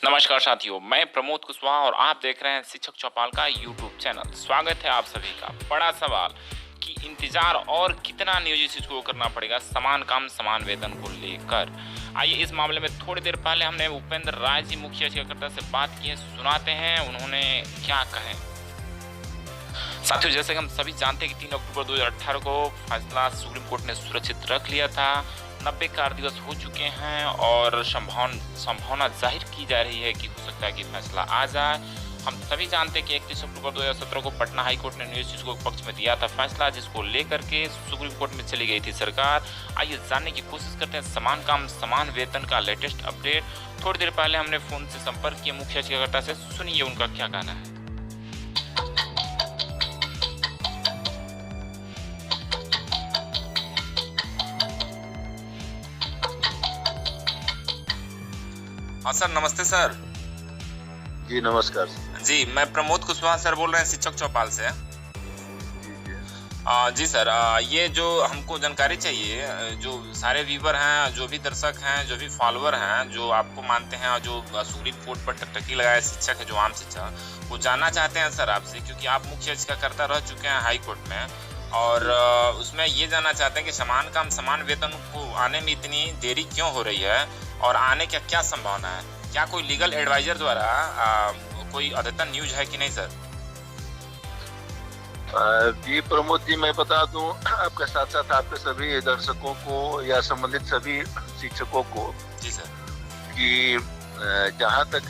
नमस्कार साथियों, मैं प्रमोद कुशवाहा और आप देख रहे हैं शिक्षक चौपाल का यूट्यूब चैनल। स्वागत है आप सभी का। बड़ा सवाल कि इंतजार और कितना नियोजित को करना पड़ेगा समान काम समान वेतन को लेकर। आइए इस मामले में थोड़ी देर पहले हमने उपेंद्र राय जी मुख्य याचिकाकर्ता से बात की है, सुनाते हैं उन्होंने क्या कहे। साथियों, जैसे कि हम सभी जानते हैं कि 3 अक्टूबर 2018 को फैसला सुप्रीम कोर्ट ने सुरक्षित रख लिया था। 90 कार्य दिवस हो चुके हैं और संभावना जाहिर की जा रही है कि हो सकता है कि फैसला आ जाए। हम सभी जानते हैं कि 31 अक्टूबर 2017 को पटना हाई कोर्ट ने न्यूज को पक्ष में दिया था फैसला, जिसको लेकर के सुप्रीम कोर्ट में चली गई थी सरकार। आइए जानने की कोशिश करते हैं समान काम समान वेतन का लेटेस्ट अपडेट। थोड़ी देर पहले हमने फोन से संपर्क किया मुख्य याचिकाकर्ता से, सुनिए उनका क्या कहना है। हाँ सर, नमस्ते सर। जी नमस्कार जी, मैं प्रमोद कुशवाहा सर बोल रहे हैं शिक्षक चौपाल से। जी सर, ये जो हमको जानकारी चाहिए, जो सारे व्यूवर हैं, जो भी दर्शक हैं, जो भी फॉलोअर हैं, जो आपको मानते हैं और जो सुप्रीम कोर्ट पर टकटकी लगाए शिक्षक है, जो आम शिक्षक, वो जानना चाहते हैं सर आपसे, क्योंकि आप मुख्य याचिकाकर्ता रह चुके हैं हाई कोर्ट में, और उसमें ये जानना चाहते हैं कि समान काम समान वेतन को आने में इतनी देरी क्यों हो रही है और आने का क्या संभावना है। क्या कोई लीगल एडवाइजर द्वारा कोई अद्यतन न्यूज है कि नहीं सर? जी प्रमोद जी, मैं बता दूं आपके साथ साथ आपके सभी दर्शकों को या संबंधित सभी शिक्षकों को जी सर, कि जहां तक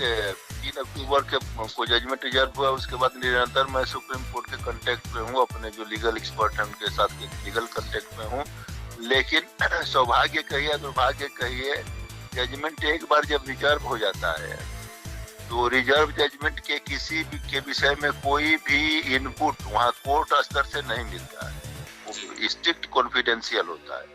3 अक्टूबर के को जजमेंट रिजर्व हुआ, उसके बाद निरंतर मैं सुप्रीम कोर्ट के कांटेक्ट में हूं, अपने जो लीगल एक्सपर्ट हैं उनके साथ लीगल कांटेक्ट में हूं। लेकिन सौभाग्य कहिए दुर्भाग्य कहिए, जजमेंट एक बार जब रिजर्व हो जाता है तो रिजर्व जजमेंट के किसी भी के विषय में कोई भी इनपुट वहाँ कोर्ट स्तर से नहीं मिलता है, वो स्ट्रिक्ट कॉन्फिडेंशियल होता है।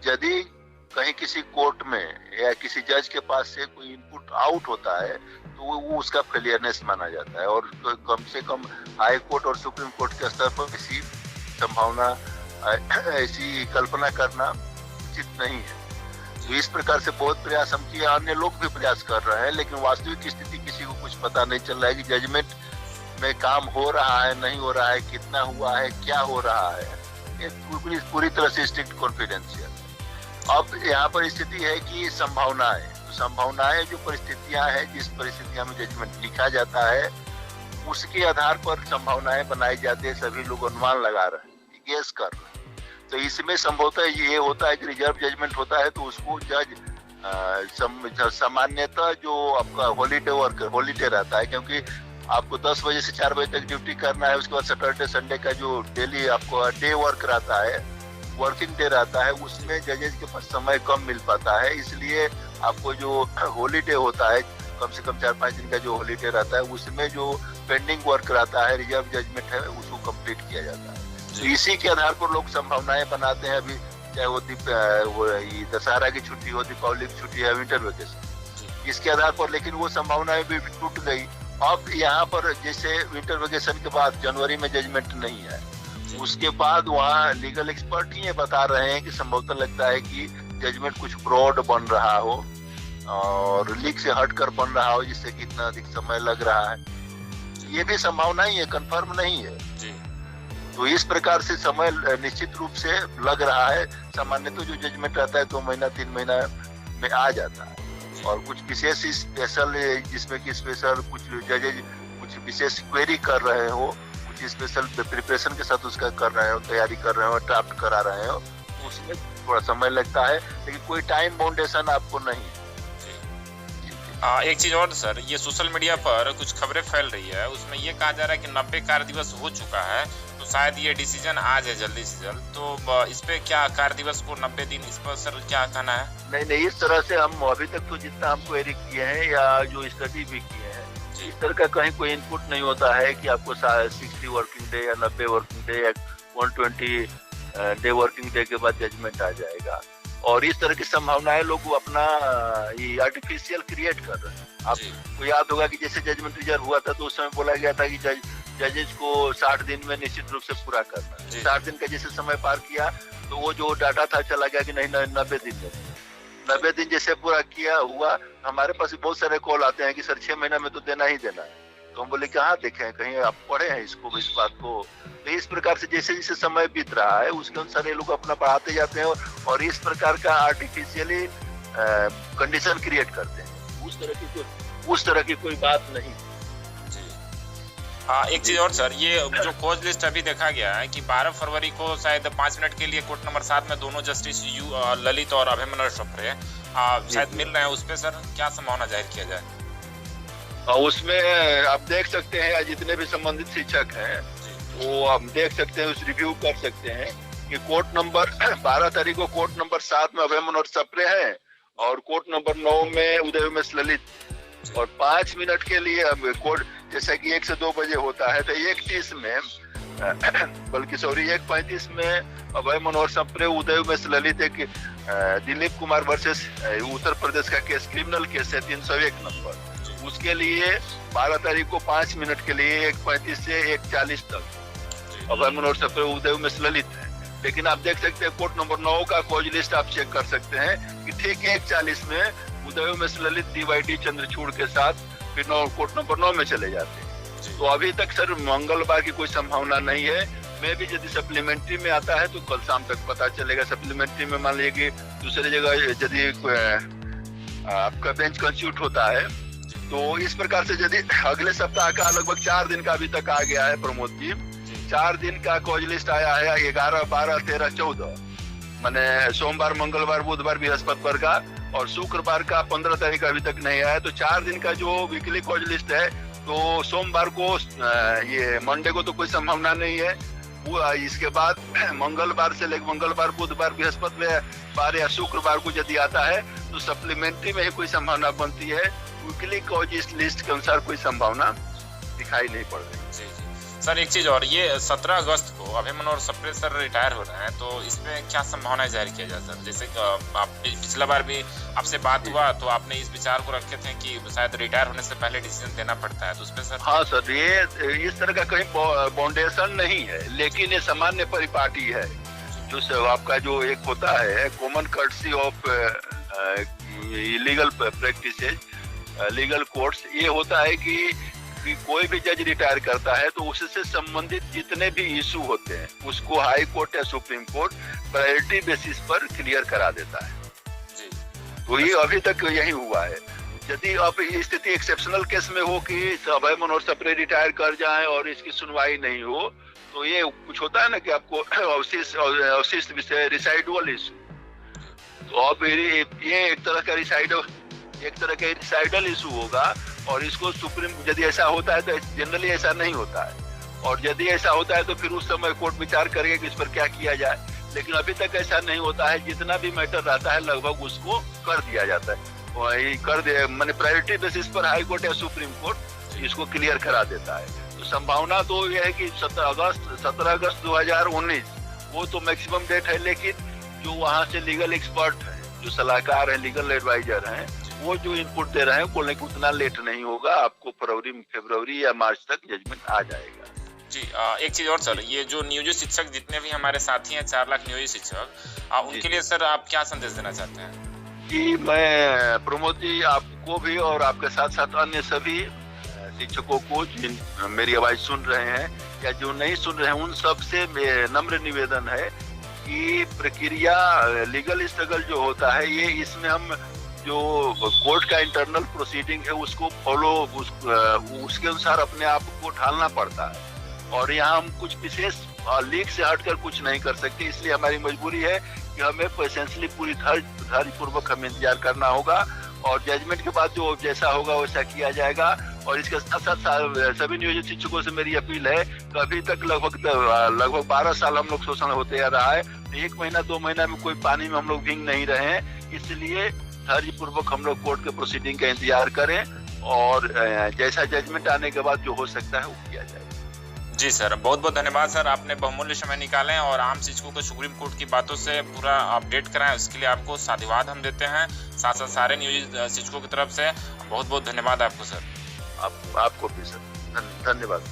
यदि कहीं किसी कोर्ट में या किसी जज के पास से कोई इनपुट आउट होता है तो वो उसका फेलियरनेस माना जाता है, और कम से कम हाई कोर्ट और सुप्रीम कोर्ट के स्तर पर इसी संभावना ऐसी कल्पना करना उचित नहीं है। तो इस प्रकार से बहुत प्रयास हम किए, अन्य लोग भी प्रयास कर रहे हैं, लेकिन वास्तविक स्थिति किसी को कुछ पता नहीं चल रहा है कि जजमेंट में काम हो रहा है नहीं हो रहा है, कितना हुआ है, क्या हो रहा है। ये पूरी तरह से स्ट्रिक्ट कॉन्फिडेंशियल। अब यहाँ पर स्थिति है कि संभावनाएं, तो संभावनाएं जो परिस्थितियां हैं, जिस परिस्थितियां में जजमेंट लिखा जाता है उसके आधार पर संभावनाएं बनाई जाती है। सभी लोग अनुमान लगा रहे हैं, गेस कर रहे हैं। तो इसमें संभवतः ये होता है कि रिजर्व जजमेंट होता है तो उसको जज सामान्यतः जो आपका हॉलीडे रहता है, क्योंकि आपको 10 बजे से 4 बजे तक ड्यूटी करना है, उसके बाद सैटरडे संडे का जो डेली आपको डे वर्क रहता है, वर्किंग डे रहता है, उसमें जजेज के पास समय कम मिल पाता है। इसलिए आपको जो हॉलीडे होता है, कम से कम 4-5 दिन का जो हॉलीडे रहता है, उसमें जो पेंडिंग वर्क रहता है, रिजर्व जजमेंट है, उसको कंप्लीट किया जाता है। तो इसी के आधार पर लोग संभावनाएं बनाते हैं। अभी चाहे वो दशहरा की छुट्टी हो, दीपावली की छुट्टी है, विंटर वेकेशन, इसके आधार पर, लेकिन वो संभावनाएं भी टूट गई। अब यहाँ पर जैसे विंटर वेकेशन के बाद जनवरी में जजमेंट नहीं है, उसके बाद वहाँ लीगल एक्सपर्ट ये बता रहे हैं कि संभवतः लगता है कि जजमेंट कुछ ब्रॉड बन रहा हो और लीक से हटकर बन रहा हो, जिससे कि इतना अधिक समय लग रहा है। ये भी संभावना ही है, कंफर्म नहीं है। तो इस प्रकार से समय निश्चित रूप से लग रहा है। सामान्यतः जो जजमेंट रहता है 2 महीना 3 महीना में आ जाता है, और कुछ विशेष स्पेशल, जिसमें कि स्पेशल कुछ जजेज कुछ विशेष क्वेरी कर रहे हो, कुछ स्पेशल प्रिपरेशन के साथ उसका कर रहे हो, तैयारी कर रहे हो, ड्राफ्ट करा रहे हो, उसमें थोड़ा समय लगता है, लेकिन कोई टाइम बाउंडेशन आपको नहीं है। एक चीज और सर, ये सोशल मीडिया पर कुछ खबरें फैल रही है, उसमें ये कहा जा रहा है कि 90 कार्य दिवस हो चुका है, तो शायद ये डिसीजन आज है जल्दी से जल्द। तो इस पे क्या कार्य दिवस को 90 दिन, इस पर सर क्या कहना है? नहीं, इस तरह से हम अभी तक तो जितना हम क्वेरी किए हैं या जो स्टडी भी किए हैं, इस तरह का कहीं कोई इनपुट नहीं होता है कि आपको 60 वर्किंग डे या 90 वर्किंग डे या 120 डे वर्किंग डे के बाद जजमेंट आ जाएगा। और इस तरह की संभावनाएं लोग अपना ये आर्टिफिशियल क्रिएट कर रहे हैं। आपको याद होगा कि जैसे जजमेंट रिजर्व हुआ था तो उस समय बोला गया था कि जजेज को 60 दिन में निश्चित रूप से पूरा करना है। 60 दिन का जैसे समय पार किया तो वो जो डाटा था चला गया कि नहीं 90 दिन में। 90 दिन जैसे पूरा किया हुआ, हमारे पास बहुत सारे कॉल आते हैं कि सर 6 महीना में तो देना ही देना है। तो हम बोले कहाँ देखे हैं, कहीं आप पढ़े हैं इसको, इस बात को। तो इस प्रकार से जैसे जैसे समय बीत रहा है उसके अनुसार ये लोग अपना बढ़ाते जाते हैं और इस प्रकार का आर्टिफिशियली कंडीशन क्रिएट करते हैं। उस तरह की कोई बात नहीं। हाँ, एक चीज और सर, ये जो कोच लिस्ट अभी देखा गया है कि 12 फरवरी को शायद 5 मिनट के लिए कोर्ट नंबर 7 में दोनों जस्टिस ललित और अभय मनोहर सप्रे शायद मिल रहे हैं, उस पे सर क्या संभावना जाहिर किया जाए? उसमें आप देख सकते हैं जितने भी संबंधित शिक्षक हैं वो हम देख सकते हैं, उस रिव्यू कर सकते हैं कि कोर्ट नंबर 12 तारीख को कोर्ट नंबर 7 में अभय मनोहर सप्रे है और कोर्ट नंबर 9 में उदय उमेश ललित। और 5 मिनट के लिए अब कोर्ट जैसा कि 1 से 2 बजे होता है, तो 1:30 में बल्कि 1:35 में अभय मनोहर सप्रे उदय उमेश ललित एक दिलीप कुमार वर्सेस उत्तर प्रदेश का केस, क्रिमिनल केस है 301 नंबर, उसके लिए 12 तारीख को 5 मिनट के लिए 1:35 से 1:40 तक अभय मनोहर सप्रे उदय उमेश ललित है। लेकिन आप देख सकते हैं कोर्ट नंबर 9 का खोज लिस्ट आप चेक कर सकते हैं कि ठीक 1:40 में उदय उमेश ललित DYD चंद्रचूड़ के साथ फिर कोर्ट नंबर 9 में चले जाते हैं। तो अभी तक सर मंगलवार की कोई संभावना नहीं है। मैं भी यदि सप्लीमेंट्री में आता है तो कल शाम तक पता चलेगा। सप्लीमेंट्री में मान लीजिए कि दूसरी जगह यदि आपका बेंच कंस्टिट्यूट होता है तो इस प्रकार से यदि अगले सप्ताह का लगभग 4 दिन का अभी तक आ गया है प्रमोद जी, 4 दिन का कॉज लिस्ट आया है 11, 12, 13, 14 माने सोमवार, मंगलवार, बुधवार, बृहस्पतिवार का, और शुक्रवार का 15 तारीख अभी तक नहीं आया। तो 4 दिन का जो वीकली कॉज लिस्ट है तो सोमवार को ये मंडे को तो कोई संभावना नहीं है। वो इसके बाद मंगलवार से लेकर मंगलवार, बुधवार, बृहस्पतिवार या शुक्रवार को यदि आता है तो सप्लीमेंट्री में ही कोई संभावना बनती है। वीकली कॉज लिस्ट के अनुसार कोई संभावना दिखाई नहीं पड़ रही। जी जी सर, एक चीज और, ये 17 अगस्त को अभय मनोहर सप्रे सर रिटायर हो रहे हैं, तो इसमें क्या संभावना जाहिर किया जाए सर? जैसे आप पिछला बार भी आपसे बात हुआ तो आपने इस विचार को रखे थे कि शायद रिटायर होने से पहले डिसीजन देना पड़ता है, तो उस पर सर? हाँ सर, ये इस तरह का कहीं फाउंडेशन नहीं है, लेकिन ये सामान्य परिपाटी है जो आपका जो एक होता है common courtesy of legal practices, legal courts. ये होता है कि कोई भी जज रिटायर करता है तो उससे संबंधित जितने भी इशू होते हैं उसको हाई कोर्ट या सुप्रीम कोर्ट प्रायोरिटी बेसिस पर क्लियर करा देता है। तो ये अभी तक यही हुआ है। यदि अब स्थिति एक्सेप्शनल केस में हो कि अभय मनोहर सप्रे रिटायर कर जाएं और इसकी सुनवाई नहीं हो, तो ये कुछ होता है ना कि आपको अवशिष्ट विषय रिसाइडुअल इशू, तो अब ये एक तरह का रिसाइडल इशू होगा और इसको सुप्रीम, यदि ऐसा होता है तो जनरली ऐसा नहीं होता है, और यदि ऐसा होता है तो फिर उस समय कोर्ट विचार करेगा कि इस पर क्या किया जाए। लेकिन अभी तक ऐसा नहीं होता है, जितना भी मैटर रहता है लगभग उसको कर दिया जाता है, वही कर दे माने प्रायोरिटी बेसिस पर हाई कोर्ट या सुप्रीम कोर्ट इसको क्लियर करा देता है। तो संभावना तो यह है कि 17 अगस्त 2019 वो तो मैक्सिमम डेट है, लेकिन जो वहाँ से लीगल एक्सपर्ट है, जो सलाहकार है, लीगल एडवाइजर हैं, वो जो इनपुट दे रहे हैं बोलने कि उतना लेट नहीं होगा, आपको फरवरी या मार्च तक जजमेंट आ जाएगा। जी एक चीज और सर, ये जो नियोजित शिक्षक जितने भी हमारे साथी हैं 4 लाख नियोजित शिक्षक, उनके लिए सर आप क्या संदेश देना चाहते हैं? जी मैं प्रमोद जी आपको भी और आपके साथ साथ अन्य सभी शिक्षकों को जिन मेरी आवाज सुन रहे हैं या जो नहीं सुन रहे हैं उन सब से नम्र निवेदन है कि प्रक्रिया लीगल स्ट्रगल जो होता है ये, इसमें हम जो कोर्ट का इंटरनल प्रोसीडिंग है उसको फॉलो उसके अनुसार अपने आप को ढालना पड़ता है, और यहाँ हम कुछ विशेष लीग से हटकर कुछ नहीं कर सकते। इसलिए हमारी मजबूरी है कि हमें पेशेंसली पूरी धैर्यपूर्वक हमें इंतजार करना होगा, और जजमेंट के बाद जो जैसा होगा वैसा किया जाएगा। और इसके साथ साथ सभी नियोजित शिक्षकों से मेरी अपील है कि अभी तक लगभग 12 साल हम लोग शोषण होते आ रहा है, 1 महीना 2 महीना में कोई पानी में हम लोग भीग नहीं रहे हैं। इसलिए धैर्यपूर्वक हम लोग कोर्ट के प्रोसीडिंग का इंतजार करें और जैसा जजमेंट आने के बाद जो हो सकता है वो किया जाए। जी सर, बहुत बहुत धन्यवाद सर, आपने बहुमूल्य समय निकाले और आम शिक्षकों को सुप्रीम कोर्ट की बातों से पूरा अपडेट कराएं, उसके लिए आपको साधुवाद हम देते हैं। साथ साथ सारे नियोजित शिक्षकों की तरफ से बहुत बहुत धन्यवाद आपको सर। आपको भी सर धन्यवाद।